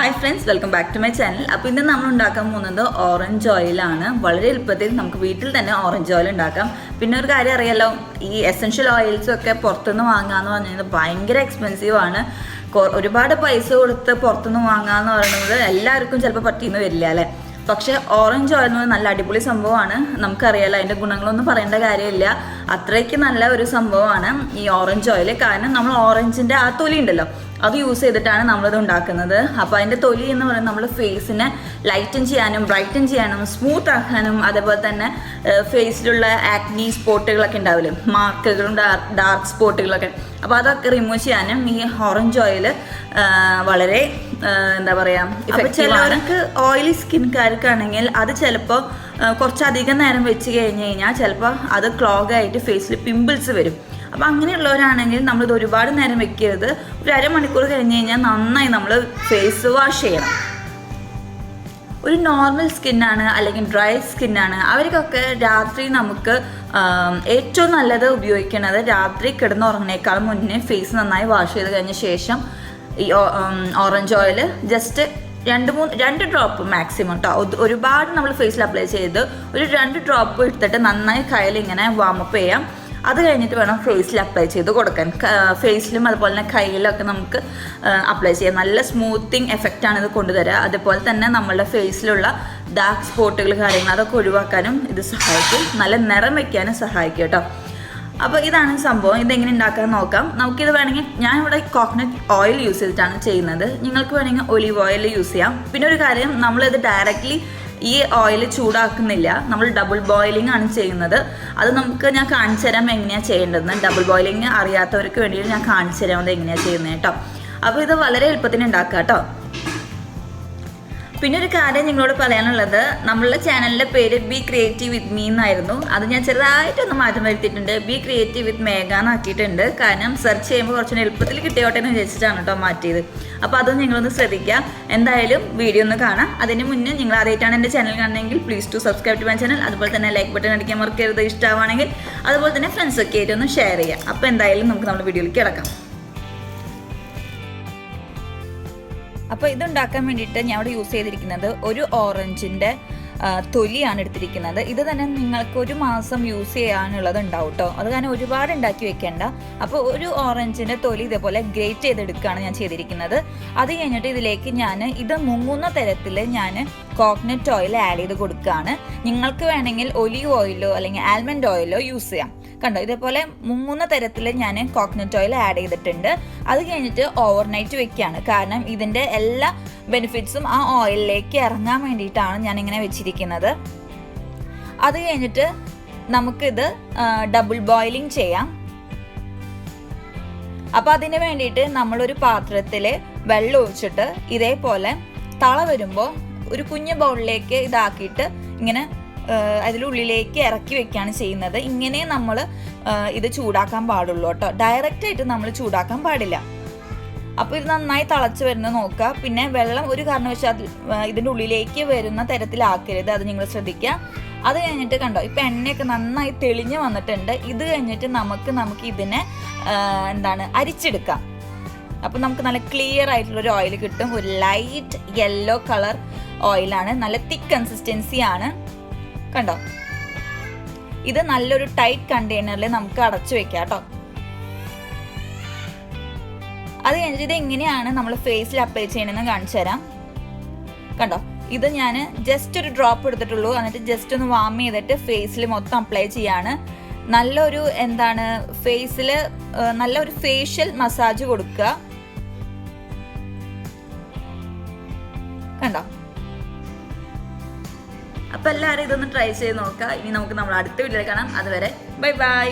Hi friends, welcome back to my channel. അപ്പോൾ ഇന്ന് നമ്മൾ ഉണ്ടാക്കാൻ പോകുന്നത് ഓറഞ്ച് ഓയിലാണ്. വളരെ എളുപ്പത്തിൽ നമുക്ക് വീട്ടിൽ തന്നെ ഓറഞ്ച് ഓയിൽ ഉണ്ടാക്കാം. പിന്നെ ഒരു കാര്യം അറിയാലോ, ഈ എസെൻഷ്യൽ ഓയിൽസൊക്കെ പുറത്തുനിന്ന് വാങ്ങാമെന്ന് പറഞ്ഞാൽ ഭയങ്കര എക്സ്പെൻസീവ് ആണ്. ഒരുപാട് പൈസ കൊടുത്ത് പുറത്തുനിന്ന് വാങ്ങാമെന്ന് പറയുന്നത് എല്ലാവർക്കും ചിലപ്പോൾ പറ്റിയെന്ന് വരില്ല അല്ലേ. പക്ഷേ ഓറഞ്ച് ഓയിൽ എന്ന് നല്ല അടിപൊളി സംഭവമാണ്. നമുക്കറിയാലോ, അതിൻ്റെ ഗുണങ്ങളൊന്നും പറയേണ്ട കാര്യമില്ല. അത്രയ്ക്ക് നല്ല ഒരു സംഭവമാണ് ഈ ഓറഞ്ച് ഓയിൽ. കാരണം നമ്മൾ ഓറഞ്ചിൻ്റെ ആ തൊലി ഉണ്ടല്ലോ, അത് യൂസ് ചെയ്തിട്ടാണ് നമ്മളിത് ഉണ്ടാക്കുന്നത്. അപ്പോൾ അതിൻ്റെ തൊലി എന്ന് പറയുന്നത് നമ്മൾ ഫേസിനെ ലൈറ്റൻ ചെയ്യാനും ബ്രൈറ്റൻ ചെയ്യാനും സ്മൂത്ത് ആക്കാനും അതേപോലെ തന്നെ ഫേസിലുള്ള ആക്നി സ്പോട്ടുകളൊക്കെ ഉണ്ടാവില്ലേ, മാർക്കുകളും ഡാർക്ക് സ്പോട്ടുകളൊക്കെ, അപ്പോൾ അതൊക്കെ റിമൂവ് ചെയ്യാനും ഈ ഓറഞ്ച് ഓയിൽ വളരെ എന്താ പറയുക. അപ്പോൾ ചിലവർക്ക് ഓയിലി സ്കിൻകാർക്കാണെങ്കിൽ അത് ചിലപ്പോൾ കുറച്ചധികം നേരം വെച്ച് കഴിഞ്ഞ് കഴിഞ്ഞാൽ ചിലപ്പോൾ അത് ക്ലോഗ് ആയിട്ട് ഫേസിൽ പിമ്പിൾസ് വരും. അപ്പോൾ അങ്ങനെയുള്ളവരാണെങ്കിൽ നമ്മളിത് ഒരുപാട് നേരം വെക്കരുത്. ഒരു അരമണിക്കൂർ കഴിഞ്ഞ് കഴിഞ്ഞാൽ നന്നായി നമ്മൾ ഫേസ് വാഷ് ചെയ്യണം. ഒരു നോർമൽ സ്കിന്നാണ് അല്ലെങ്കിൽ ഡ്രൈ സ്കിന്നാണ് അവർക്കൊക്കെ രാത്രി നമുക്ക് ഏറ്റവും നല്ലത് ഉപയോഗിക്കുന്നത് രാത്രി കിടന്നുറങ്ങുന്നേക്കാൾ മുന്നേ ഫേസ് നന്നായി വാഷ് ചെയ്ത് കഴിഞ്ഞ ശേഷം ഈ ഓറഞ്ച് ഓയിൽ ജസ്റ്റ് രണ്ട് ഡ്രോപ്പ് മാക്സിമം കേട്ടോ. ഒരുപാട് നമ്മൾ ഫേസിൽ അപ്ലൈ ചെയ്ത് ഒരു 2 ഡ്രോപ്പ് എടുത്തിട്ട് നന്നായി കയ്യിൽ ഇങ്ങനെ വാമപ്പ് ചെയ്യാം. അത് കഴിഞ്ഞിട്ട് വേണം ഫേസിൽ അപ്ലൈ ചെയ്ത് കൊടുക്കാൻ. ഫേസിലും അതുപോലെ തന്നെ കയ്യിലൊക്കെ നമുക്ക് അപ്ലൈ ചെയ്യാം. നല്ല സ്മൂത്തിങ് എഫക്റ്റാണ് ഇത് കൊണ്ടുതരിക. അതുപോലെ തന്നെ നമ്മളുടെ ഫേസിലുള്ള ഡാർക്ക് സ്പോട്ടുകൾ കാര്യങ്ങൾ അതൊക്കെ ഒഴിവാക്കാനും ഇത് സഹായിക്കും. നല്ല നിറം വയ്ക്കാനും സഹായിക്കും കേട്ടോ. അപ്പോൾ ഇതാണ് സംഭവം. ഇതെങ്ങനെ ഉണ്ടാക്കാൻ നോക്കാം. നമുക്കിത് വേണമെങ്കിൽ ഞാൻ ഇവിടെ കോക്കനട്ട് ഓയിൽ യൂസ് ചെയ്തിട്ടാണ് ചെയ്യുന്നത്. നിങ്ങൾക്ക് വേണമെങ്കിൽ ഒലിവ് ഓയിൽ യൂസ് ചെയ്യാം. പിന്നെ ഒരു കാര്യം, നമ്മളിത് ഡയറക്റ്റ്ലി ഈ ഓയിൽ ചൂടാക്കുന്നില്ല, നമ്മൾ ഡബിൾ ബോയിലിംഗ് ആണ് ചെയ്യുന്നത്. അത് ഞാൻ കാണിച്ചു തരാം എങ്ങനെയാണ് ചെയ്യേണ്ടതെന്ന്. ഡബിൾ ബോയിലിംഗ് അറിയാത്തവർക്ക് വേണ്ടിയിട്ട് ഞാൻ കാണിച്ചു തരാം അത് എങ്ങനെയാണ് ചെയ്യുന്നത് കേട്ടോ. അപ്പോൾ ഇത് വളരെ എളുപ്പത്തിന് ഉണ്ടാക്കാം കേട്ടോ. പിന്നെ ഒരു കാര്യം നിങ്ങളോട് പറയാനുള്ളത്, നമ്മളുടെ ചാനലിൻ്റെ പേര് ബി ക്രിയേറ്റീവ് വിത്ത് മീ എന്നായിരുന്നു. അത് ഞാൻ ചെറുതായിട്ടൊന്ന് മാറ്റം വരുത്തിയിട്ടുണ്ട്. ബി ക്രിയേറ്റീവ് വിത്ത് മേഘ എന്നാക്കിയിട്ടുണ്ട്. കാരണം സെർച്ച് ചെയ്യുമ്പോൾ കുറച്ചുകൂടി എളുപ്പത്തിൽ കിട്ടിയോട്ടെ എന്ന് വിചാരിച്ചിട്ടാണ് കേട്ടോ മാറ്റിയത്. അപ്പോൾ അത് നിങ്ങളൊന്ന് ശ്രദ്ധിക്കുക. എന്തായാലും വീഡിയോ ഒന്ന് കാണാം. അതിന് മുന്നേ നിങ്ങൾ ആദ്യമായിട്ടാണ് എൻ്റെ ചാനൽ കാണുന്നതെങ്കിൽ please to subscribe to my channel. അതുപോലെ തന്നെ ലൈക്ക് ബട്ടൺ അടിക്കാൻ മറക്കരുത്. ഇഷ്ടമാണെങ്കിൽ അതുപോലെ തന്നെ ഫ്രണ്ട്സൊക്കെ ആയിട്ട് ഒന്ന് ഷെയർ ചെയ്യാം. അപ്പോൾ എന്തായാലും നമുക്ക് നമ്മുടെ വീഡിയോയിലേക്ക് കിടക്കാം. അപ്പോൾ ഇതുണ്ടാക്കാൻ വേണ്ടിയിട്ട് ഞാൻ ഇവിടെ യൂസ് ചെയ്തിരിക്കുന്നത് ഒരു ഓറഞ്ചിൻ്റെ തൊലിയാണ് എടുത്തിരിക്കുന്നത്. ഇത് തന്നെ നിങ്ങൾക്ക് 1 മാസം യൂസ് ചെയ്യാനുള്ളത് ഉണ്ടാവും കേട്ടോ. അത് കാരണം ഒരുപാട് ഉണ്ടാക്കി വെക്കേണ്ട. അപ്പോൾ ഒരു ഓറഞ്ചിൻ്റെ തൊലി ഇതേപോലെ ഗ്രേറ്റ് ചെയ്തെടുക്കുകയാണ് ഞാൻ ചെയ്തിരിക്കുന്നത്. അത് കഴിഞ്ഞിട്ട് ഇതിലേക്ക് ഇത് മുങ്ങുന്ന തരത്തിൽ ഞാൻ കോക്കനട്ട് ഓയിൽ ആഡ് ചെയ്ത് കൊടുക്കുകയാണ്. നിങ്ങൾക്ക് വേണമെങ്കിൽ ഒലിവ് ഓയിലോ അല്ലെങ്കിൽ ആൽമണ്ട് ഓയിലോ യൂസ് ചെയ്യാം. കണ്ടോ, ഇതേപോലെ മുങ്ങുന്ന തരത്തിൽ ഞാൻ കോക്കനട്ട് ഓയിൽ ആഡ് ചെയ്തിട്ടുണ്ട്. അത് കഴിഞ്ഞിട്ട് ഓവർനൈറ്റ് വെക്കുകയാണ്. കാരണം ഇതിൻ്റെ എല്ലാ ബെനിഫിറ്റ്സും ആ ഓയിലിലേക്ക് ഇറങ്ങാൻ വേണ്ടിയിട്ടാണ് ഞാനിങ്ങനെ വെച്ചിരിക്കുന്നത്. അത് കഴിഞ്ഞിട്ട് നമുക്കിത് ഡബിൾ ബോയിലിംഗ് ചെയ്യാം. അപ്പോൾ അതിന് വേണ്ടിയിട്ട് നമ്മളൊരു പാത്രത്തിൽ വെള്ളം ഒഴിച്ചിട്ട് ഇതേപോലെ തള വരുമ്പോൾ ഒരു കുഞ്ഞു ബൗളിലേക്ക് ഇതാക്കിയിട്ട് ഇങ്ങനെ അതിലുള്ളിലേക്ക് ഇറക്കി വെക്കുകയാണ് ചെയ്യുന്നത്. ഇങ്ങനെ നമ്മൾ ഇത് ചൂടാക്കാൻ പാടുള്ളൂ കേട്ടോ. ഡയറക്റ്റായിട്ട് നമ്മൾ ചൂടാക്കാൻ പാടില്ല. അപ്പോൾ ഇത് നന്നായി തിളച്ച് വരുന്നത് നോക്കുക. പിന്നെ വെള്ളം ഒരു കാരണവശാൽ ഇതിൻ്റെ ഉള്ളിലേക്ക് വരുന്ന തരത്തിലാക്കരുത്, അത് നിങ്ങൾ ശ്രദ്ധിക്കുക. അത് കഴിഞ്ഞിട്ട് കണ്ടോ, ഇപ്പം എണ്ണയൊക്കെ നന്നായി തെളിഞ്ഞ് വന്നിട്ടുണ്ട്. ഇത് കഴിഞ്ഞിട്ട് നമുക്ക് ഇതിനെ അരിച്ചെടുക്കാം. അപ്പോൾ നമുക്ക് നല്ല ക്ലിയർ ആയിട്ടുള്ളൊരു ഓയിൽ കിട്ടും. ഒരു ലൈറ്റ് യെല്ലോ കളർ ഓയിലാണ്, നല്ല തിക്ക് കൺസിസ്റ്റൻസിയാണ്. കണ്ടോ, ഇത് നല്ലൊരു ടൈറ്റ് കണ്ടെയ്നറിൽ നമുക്ക് അടച്ചു വെക്കാം കേട്ടോ. അത് കഴിഞ്ഞിട്ട് ഇത് എങ്ങനെയാണ് നമ്മൾ ഫേസിൽ അപ്ലൈ ചെയ്യണമെന്ന് കാണിച്ചു തരാം. കണ്ടോ, ഇത് ഞാൻ ജസ്റ്റ് ഒരു ഡ്രോപ്പ് എടുത്തിട്ടുള്ളൂ. എന്നിട്ട് ജസ്റ്റ് ഒന്ന് വാം ചെയ്തിട്ട് ഫേസിൽ മൊത്തം അപ്ലൈ ചെയ്യാണ്. നല്ലൊരു ഫേസിൽ നല്ലൊരു ഫേഷ്യൽ മസാജ് കൊടുക്കുക. കണ്ടോ, അപ്പോൾ എല്ലാവരും ഇതൊന്ന് ട്രൈ ചെയ്ത് നോക്കുക. ഇനി നമുക്ക് നമ്മൾ അടുത്ത വീഡിയോയിൽ കാണാം. അതുവരെ ബൈ ബൈ.